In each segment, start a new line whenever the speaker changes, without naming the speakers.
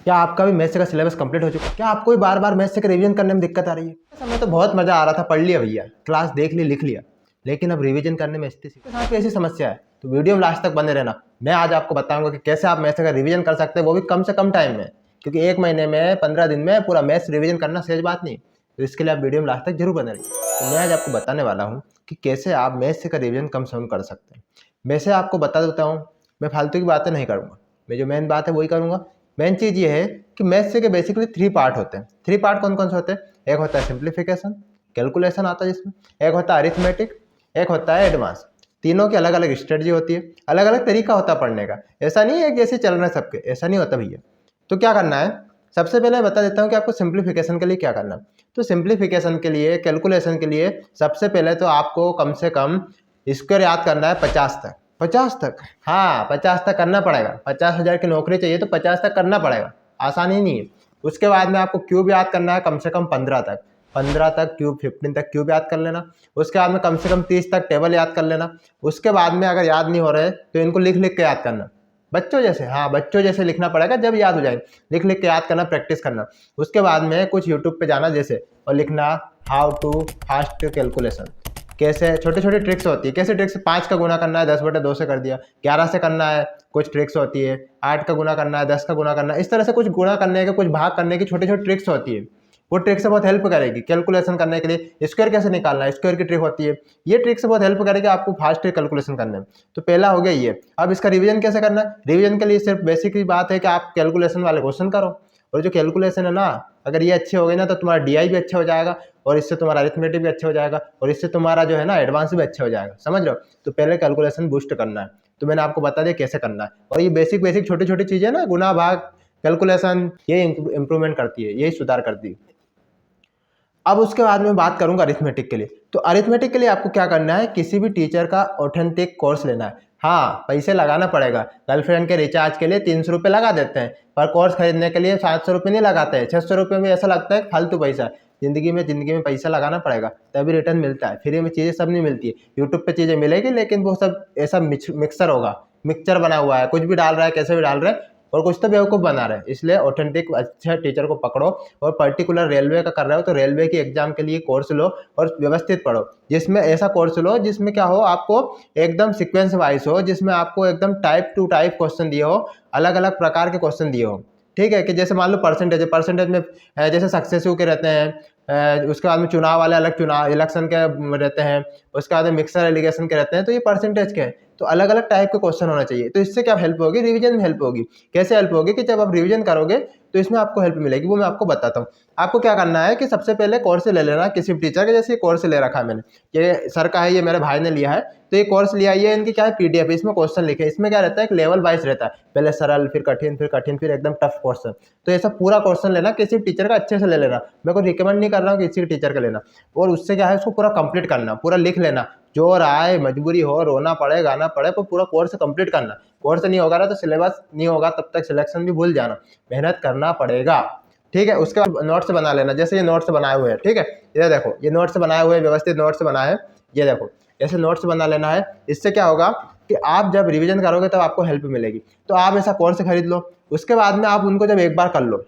क्या आपका भी मैथ्स का सिलेबस कंप्लीट हो चुका है? क्या आपको भी बार बार मैथ्स का रिवीजन करने में दिक्कत आ रही है? समय तो बहुत मजा आ रहा था, पढ़ लिया भैया, क्लास देख ली, लिख लिया, लेकिन अब रिवीजन करने में स्थिति साथ ऐसी समस्या है। तो वीडियो में लास्ट तक बने रहना। मैं आज आपको बताऊंगा कि कैसे आप मैथ्स का रिवीजन कर सकते हैं, वो भी कम से कम टाइम में, क्योंकि 1 महीने में 15 दिन में पूरा मैथ्स रिवीजन करना सहज बात नहीं। तो इसके लिए आप वीडियो में लास्ट तक जरूर बने रहिए। तो मैं आज आपको बताने वाला हूँ कि कैसे आप मैथ्स का रिवीजन कम से कम कर सकते हैं। वैसे आपको बता देता हूँ, मैं फालतू की बातें नहीं करूँगा, मैं जो मेन बात है वही करूँगा। मेन चीज़ ये है कि मैथ्स के बेसिकली 3 पार्ट होते हैं। 3 पार्ट कौन कौन से होते हैं? एक होता है सिंप्लीफिकेशन, कैलकुलेशन आता है जिसमें, एक होता है अरिथमेटिक, एक होता है एडवांस। तीनों की अलग अलग स्ट्रेटजी होती है, अलग अलग तरीका होता है पढ़ने का। ऐसा नहीं है कि जैसे चल रहे हैं सबके, ऐसा नहीं होता भैया। तो क्या करना है, सबसे पहले बता देता हूँ कि आपको सिंप्लीफिकेशन के लिए क्या करना है। तो सिंप्लीफिकेशन के लिए, कैलकुलेशन के लिए सबसे पहले तो आपको कम से कम स्क्वायर याद करना है 50 तक। 50 तक, हाँ 50 तक करना पड़ेगा। 50,000 की नौकरी चाहिए तो 50 तक करना पड़ेगा, आसानी नहीं है। उसके बाद में आपको क्यूब याद करना है कम से कम 15 तक। 15 तक क्यूब, 15 तक क्यूब याद कर लेना। उसके बाद में कम से कम 30 तक टेबल याद कर लेना। उसके बाद में अगर याद नहीं हो रहे तो इनको लिख लिख के याद करना, बच्चों जैसे, हाँ बच्चों जैसे लिखना पड़ेगा, जब याद हो जाएगा लिख लिख के याद करना, प्रैक्टिस करना। उसके बाद में कुछ यूट्यूब पे जाना जैसे और लिखना हाउ टू फास्ट कैलकुलेशन। कैसे छोटी छोटी ट्रिक्स होती है, कैसे ट्रिक्स, 5 का गुना करना है 10/2 से कर दिया, 11 से करना है, कुछ ट्रिक्स होती है, 8 का गुना करना है, 10 का गुना करना है, इस तरह से कुछ गुना करने के, कुछ भाग करने की छोटी छोटी ट्रिक्स होती है। वो ट्रिक से बहुत हेल्प करेगी कैलकुलेशन करने के लिए। स्क्वायर कैसे निकालना है, स्क्वायर की ट्रिक होती है, ये ट्रिक से बहुत हेल्प करेगी आपको फास्ट कैलकुलेशन करने में। तो पहला हो गया ये। अब इसका रिवीजन कैसे करना है? रिवीजन के लिए सिर्फ बेसिक ही बात है कि आप कैलकुलेशन वाले क्वेश्चन करो, और जो कैलकुलेशन है ना, अगर ये अच्छे हो गए ना तो तुम्हारा डीआई भी अच्छा हो जाएगा, और इससे तुम्हारा अरिथमेटिक भी अच्छा हो जाएगा, और इससे तुम्हारा जो है ना एडवांस भी अच्छा हो जाएगा, समझ लो। तो पहले कैलकुलेशन बूस्ट करना है, तो मैंने आपको बता दिया कैसे करना है। और ये बेसिक बेसिक छोटी छोटी चीजें ना, गुना भाग कैलकुलेशन, ये इंप्रूवमेंट करती है, यही सुधार करती है। अब उसके बाद में बात करूंगा अरिथमेटिक के लिए। तो अरिथमेटिक के लिए आपको क्या करना है, किसी भी टीचर का ऑथेंटिक कोर्स लेना है। हाँ पैसे लगाना पड़ेगा, गर्लफ्रेंड के रिचार्ज के लिए 300 रुपये लगा देते हैं, पर कोर्स खरीदने के लिए 700 रुपये नहीं लगाते हैं, 600 रुपये में ऐसा लगता है फालतू पैसा है। जिंदगी में पैसा लगाना पड़ेगा, तभी रिटर्न मिलता है। फ्री में चीज़ें सब नहीं मिलती है। यूट्यूब पे चीज़ें मिलेगी, लेकिन वो सब ऐसा मिक्सर होगा, मिक्सचर बना हुआ है, कुछ भी डाल रहा है, कैसे भी डाल रहा है, और कुछ तो बेवकूफ़ बना रहे हैं। इसलिए ऑथेंटिक अच्छे टीचर को पकड़ो, और पर्टिकुलर रेलवे का कर रहे हो तो रेलवे की एग्जाम के लिए कोर्स लो और व्यवस्थित पढ़ो। जिसमें ऐसा कोर्स लो जिसमें क्या हो, आपको एकदम सीक्वेंस वाइज हो, जिसमें आपको एकदम टाइप टू टाइप क्वेश्चन दिए हो, अलग अलग प्रकार के क्वेश्चन दिए हो। ठीक है, कि जैसे मान लो परसेंटेज है, परसेंटेज में जैसे सक्सेसिव के रहते हैं, उसके बाद में चुनाव वाले अलग, चुनाव इलेक्शन के रहते हैं, उसके बाद में मिक्सर एलिगेशन के रहते हैं, तो ये परसेंटेज के हैं। तो अलग अलग टाइप के क्वेश्चन होना चाहिए। तो इससे क्या हेल्प होगी, रिवीजन में हेल्प होगी। कैसे हेल्प होगी कि जब आप रिवीजन करोगे तो इसमें आपको हेल्प मिलेगी, वो मैं आपको बताता हूँ। आपको क्या करना है कि सबसे पहले कोर्स ले लेना किसी टीचर के, जैसे कोर्स ले रखा है मैंने, ये सर का है, ये मेरे भाई ने लिया है, तो ये कोर्स लिया, ये इनकी क्या है पीडीएफ, इसमें क्वेश्चन लिखे। इसमें क्या रहता है, एक लेवल वाइज रहता है, पहले सरल, फिर कठिन, फिर कठिन, फिर एकदम टफ क्वेश्चन। तो ऐसा पूरा क्वेश्चन लेना, किसी टीचर का अच्छे से ले लेना। मैं को रिकमेंड नहीं कर रहा हूँ किसी टीचर का लेना, और उससे क्या है, उसको पूरा कंप्लीट करना, पूरा लिख लेना, जो आए, मजबूरी हो, रोना पड़े, गाना पड़े, पर पूरा कोर्स कंप्लीट करना। कोर्स नहीं होगा ना तो सिलेबस नहीं होगा, तब तक सिलेक्शन भी भूल जाना, मेहनत करना पड़ेगा। ठीक है, उसके बाद नोट्स बना लेना, जैसे ये नोट्स बनाए हुए हैं, ठीक है, ये देखो ये नोट्स बनाए हुए हैं, व्यवस्थित नोट्स बनाए हैं, ये देखो ऐसे नोट्स बना लेना है। इससे क्या होगा कि आप जब रिवीजन करोगे तब आपको हेल्प मिलेगी। तो आप ऐसा कोर्स खरीद लो। उसके बाद में आप उनको जब एक बार कर लो,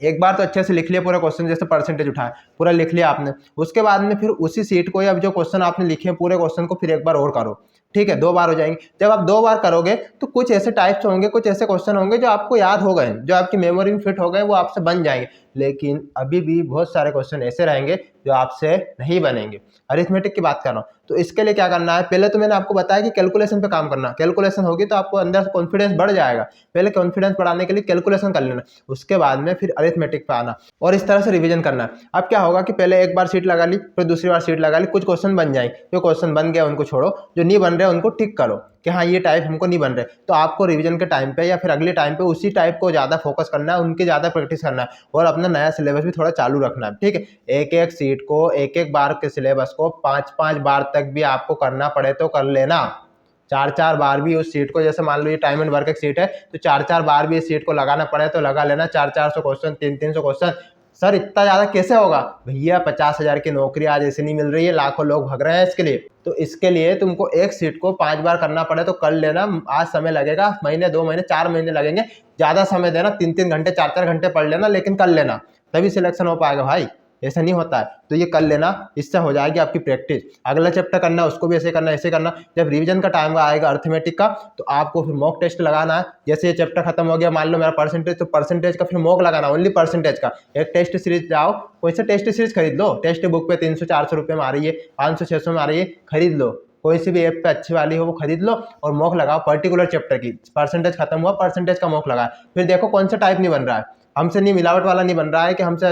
एक बार तो अच्छे से लिख लिया पूरा क्वेश्चन, जैसे परसेंटेज उठाया पूरा लिख लिया आपने, उसके बाद में फिर उसी सीट को, या जो क्वेश्चन आपने लिखे हैं पूरे क्वेश्चन को, फिर एक बार और करो। ठीक है, 2 बार हो जाएंगे। जब आप 2 बार करोगे तो कुछ ऐसे टाइप्स होंगे, कुछ ऐसे क्वेश्चन होंगे जो आपको याद हो गए, जो आपकी मेमोरी में फिट हो गए, वो आपसे बन जाएंगे। लेकिन अभी भी बहुत सारे क्वेश्चन ऐसे रहेंगे जो आपसे नहीं बनेंगे। अरिथमेटिक की बात कर रहा हूँ। तो इसके लिए क्या करना है, पहले तो मैंने आपको बताया कि कैलकुलेशन पे काम करना। कैलकुलेशन होगी तो आपको अंदर से कॉन्फिडेंस बढ़ जाएगा। पहले कॉन्फिडेंस बढ़ाने के लिए कैलकुलेशन कर लेना, उसके बाद में फिर अरिथमेटिक पे आना, और इस तरह से रिवीजन करना है। अब क्या होगा कि पहले एक बार सीट लगा ली, फिर दूसरी बार सीट लगा ली, कुछ क्वेश्चन बन जाए, जो क्वेश्चन बन गया उनको छोड़ो, जो नहीं बन रहे उनको टिक करो कि हाँ ये टाइप हमको नहीं बन रहे। तो आपको रिवीजन के टाइम पे या फिर अगले टाइम पे उसी टाइप को ज़्यादा फोकस करना है, उनकी ज़्यादा प्रैक्टिस करना है, और अपना नया सिलेबस भी थोड़ा चालू रखना है। ठीक है, एक एक सीट को, एक एक बार के सिलेबस को 5-5 बार तक भी आपको करना पड़े तो कर लेना। 4-4 बार भी उस सीट को, जैसे मान लो ये टाइम एंड वर्क एक सीट है, तो 4-4 बार भी इस सीट को लगाना पड़े तो लगा लेना। 400-400 क्वेश्चन, 300-300 क्वेश्चन सर इतना ज़्यादा कैसे होगा? भैया 50,000 की नौकरी आज ऐसे नहीं मिल रही है, लाखों लोग भाग रहे हैं इसके लिए। तो इसके लिए तुमको एक सीट को 5 बार करना पड़े तो कर लेना। आज समय लगेगा, महीने 2 महीने 4 महीने लगेंगे, ज़्यादा समय देना, 3-3 घंटे 4-4 घंटे पढ़ लेना, लेकिन कर लेना, तभी सिलेक्शन हो पाएगा भाई। ऐसा नहीं होता है, तो ये कर लेना, इससे हो जाएगी आपकी प्रैक्टिस। अगला चैप्टर करना है उसको भी ऐसे करना, ऐसे करना। जब रिवीजन का टाइम आएगा अर्थमेटिक का, तो आपको फिर मॉक टेस्ट लगाना है। जैसे ये चैप्टर खत्म हो गया, मान लो मेरा परसेंटेज, तो परसेंटेज का फिर मॉक लगाना, ओनली परसेंटेज का। एक टेस्ट सीरीज जाओ, कोई सा टेस्ट सीरीज खरीद लो, टेस्ट बुक पे 300-400 रुपये में आ रही है, 500-600 में आ रही है, खरीद लो। कोई सी भी ऐप पे अच्छी वाली हो वो खरीद लो और मॉक लगाओ पर्टिकुलर चैप्टर की। परसेंटेज खत्म हुआ, परसेंटेज का मॉक लगाए, फिर देखो कौन सा टाइप नहीं बन रहा है। हमसे नहीं, मिलावट वाला नहीं बन रहा है, कि हमसे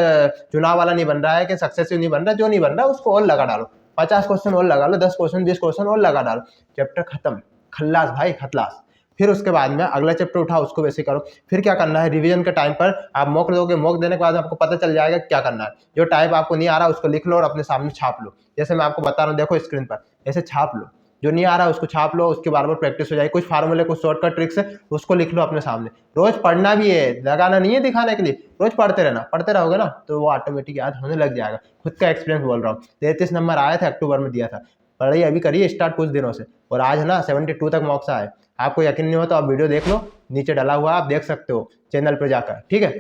चुनाव वाला नहीं बन रहा है, कि सक्सेसिव नहीं बन रहा है। जो नहीं बन रहा है उसको और लगा डालो, 50 क्वेश्चन और लगा लो, 10 क्वेश्चन 20 क्वेश्चन और लगा डालो, चैप्टर खत्म, खल्लास भाई खल्लास। फिर उसके बाद में अगला चैप्टर उठाओ, उसको वैसे करो। फिर क्या करना है, रिवीजन के टाइम पर आप मॉक दोगे, मॉक देने के बाद आपको पता चल जाएगा क्या करना है। जो टाइप आपको नहीं आ रहा उसको लिख लो और अपने सामने छाप लो। जैसे मैं आपको बता रहा हूँ, देखो स्क्रीन पर, ऐसे छाप लो। जो नहीं आ रहा उसको छाप लो, उसकी बार बार प्रैक्टिस हो जाएगी। कुछ फार्मूले, कुछ शॉर्टकट ट्रिक्स है, उसको लिख लो अपने सामने। रोज पढ़ना भी है, लगाना नहीं है दिखाने के लिए, रोज पढ़ते रहना। पढ़ते रहोगे ना तो वो ऑटोमेटिक याद होने लग जाएगा। खुद का एक्सपीरियंस बोल रहा हूँ। 33 नंबर आया था, अक्टूबर में दिया था। पढ़ाई अभी करिए स्टार्ट कुछ दिनों से, और आज ना 72 तक मॉक्स आए। आपको यकीन नहीं हो तो आप वीडियो देख लो, नीचे डला हुआ आप देख सकते हो चैनल पर जाकर, ठीक है।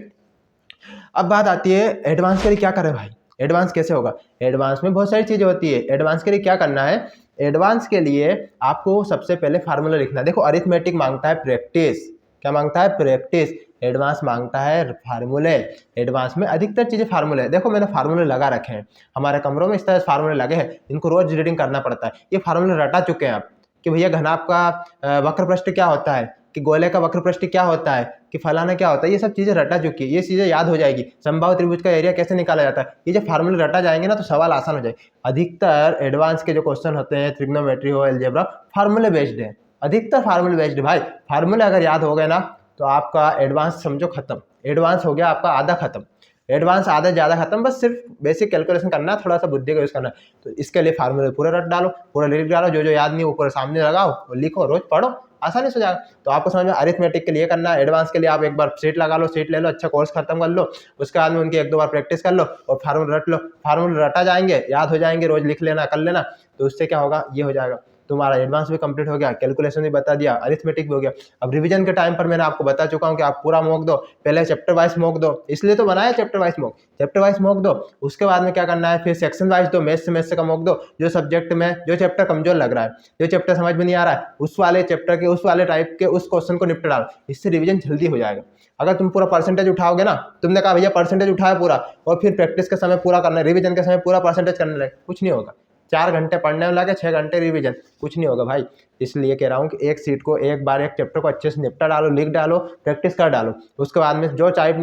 अब बात आती है एडवांस के लिए क्या करें भाई, एडवांस कैसे होगा। एडवांस में बहुत सारी चीज़ें होती है। एडवांस के लिए क्या करना है, एडवांस के लिए आपको सबसे पहले फार्मूला लिखना है। देखो अरिथमेटिक मांगता है प्रैक्टिस, क्या मांगता है, प्रैक्टिस। एडवांस मांगता है फार्मूले। एडवांस में अधिकतर चीज़ें फार्मूले है। देखो मैंने फार्मूले लगा रखे हैं हमारे कमरों में, इस तरह फार्मूले लगे हैं, इनको रोज रीडिंग करना पड़ता है। ये फार्मूले रटा चुके हैं आप, कि भैया घनाभ का वक्र पृष्ठ क्या होता है, कि गोले का वक्र पृष्ठ क्या होता है, कि फलाना क्या होता है। ये सब चीज़ें रटा चुकी है, ये चीज़ें याद हो जाएगी। समबाहु त्रिभुज का एरिया कैसे निकाला जाता है, ये जब फार्मूले रटा जाएंगे ना तो सवाल आसान हो जाएगा। अधिकतर एडवांस के जो क्वेश्चन होते हैं, ट्रिग्नोमेट्री हो, अलजेब्रा, फार्मूले बेस्ड है, अधिकतर फार्मूले बेस्ड। भाई फार्मूले अगर याद हो गए ना तो आपका एडवांस समझो खत्म, एडवांस हो गया आपका आधा खत्म। एडवांस आधा ज़्यादा खत्म, बस सिर्फ बेसिक कैलकुलेशन करना है, थोड़ा सा बुद्धि का यूज़ करना है। तो इसके लिए फार्मूले पूरा रट डालो, पूरा लिख डालो, जो जो याद नहीं वो पूरा सामने लगाओ और लिखो, रोज पढ़ो, आसानी से हो जाएगा। तो आपको समझ में, अरिथमेटिक के लिए करना है, एडवांस के लिए आप एक बार सीट लगा लो, सीट ले लो, अच्छा कोर्स खत्म कर लो, उसके बाद में उनकी 1-2 बार प्रैक्टिस कर लो और फार्मूला रट लो। फार्मूला रटा जाएंगे, याद हो जाएंगे, रोज लिख लेना, कर लेना, तो उससे क्या होगा, ये हो जाएगा तुम्हारा एडवांस भी कंप्लीट हो गया, कैलकुलेशन भी बता दिया, अरिथमेटिक भी हो गया। अब रिवीजन के टाइम पर मैंने आपको बता चुका हूँ कि आप पूरा मॉक दो, पहले चैप्टर वाइज मॉक दो, इसलिए तो बनाया chapter wise mock. Chapter wise mock दो, उसके बाद में क्या करना है, फिर सेक्शन वाइज दो, मैथ्स का मॉक दो। जो सब्जेक्ट में जो चैप्टर कमजोर लग रहा है, जो चैप्टर समझ में नहीं आ रहा है, उस वाले चैप्टर के, उस वाले टाइप के उस क्वेश्चन को निपटा डालो, इससे रिवीजन जल्दी हो जाएगा। अगर तुम पूरा परसेंटेज उठाओगे ना, तुमने कहा भैया परसेंटेज उठाया पूरा, और फिर प्रैक्टिस के समय पूरा करना है, रिवीजन के समय पूरा परसेंटेज करने लगे, कुछ नहीं होगा। 4 घंटे पढ़ने में लगे, 6 घंटे रिवीजन, कुछ नहीं होगा भाई। इसलिए कह रहा हूँ कि एक सीट को एक बार, एक चैप्टर को अच्छे से निपटा डालो, लिख डालो, प्रैक्टिस कर डालो। उसके बाद में जो टाइप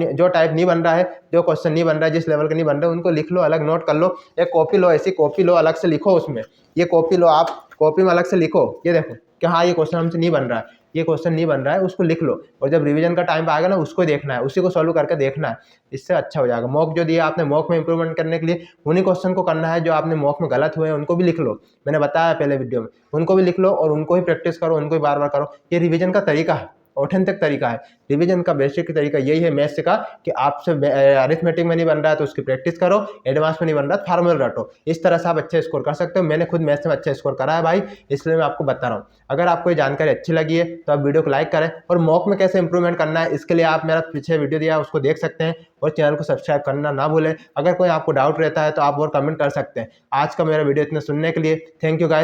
नहीं बन रहा है, जो क्वेश्चन नहीं बन रहा है, जिस लेवल का नहीं बन रहा है, उनको लिख लो, अलग नोट कर लो। एक कॉपी लो, ऐसी कॉपी लो, अलग से लिखो उसमें। ये कॉपी लो, आप कॉपी में अलग से लिखो, ये देखो कि हाँ ये क्वेश्चन हमसे नहीं बन रहा है, ये क्वेश्चन नहीं बन रहा है, उसको लिख लो। और जब रिवीजन का टाइम आएगा ना, उसको देखना है, उसी को सॉल्व करके देखना है, इससे अच्छा हो जाएगा। मॉक जो दिया आपने, मॉक में इंप्रूवमेंट करने के लिए उन्हीं क्वेश्चन को करना है जो आपने मॉक में गलत हुए हैं, उनको भी लिख लो। मैंने बताया पहले वीडियो में, उनको भी लिख लो और उनको ही प्रैक्टिस करो, उनको ही बार बार करो। ये रिवीजन का तरीका है, ऑथेंटिक तरीका है। रिवीजन का बेसिक तरीका यही है मैथ्स का, कि आपसे अरिथमेटिक में नहीं बन रहा है तो उसकी प्रैक्टिस करो, एडवांस में नहीं बन रहा है फार्मूला रटो। इस तरह से आप अच्छे स्कोर कर सकते हो। मैंने खुद मैथ्स में अच्छा स्कोर करा है भाई, इसलिए मैं आपको बता रहा हूँ। अगर आपको ये जानकारी अच्छी लगी है तो आप वीडियो को लाइक करें, और मॉक में कैसे इंप्रूवमेंट करना है इसके लिए आप मेरा पीछे वीडियो दिया है उसको देख सकते हैं, और चैनल को सब्सक्राइब करना ना भूलें। अगर कोई आपको डाउट रहता है तो आप और कमेंट कर सकते हैं। आज का मेरा वीडियो इतना सुनने के लिए थैंक यू गाइस।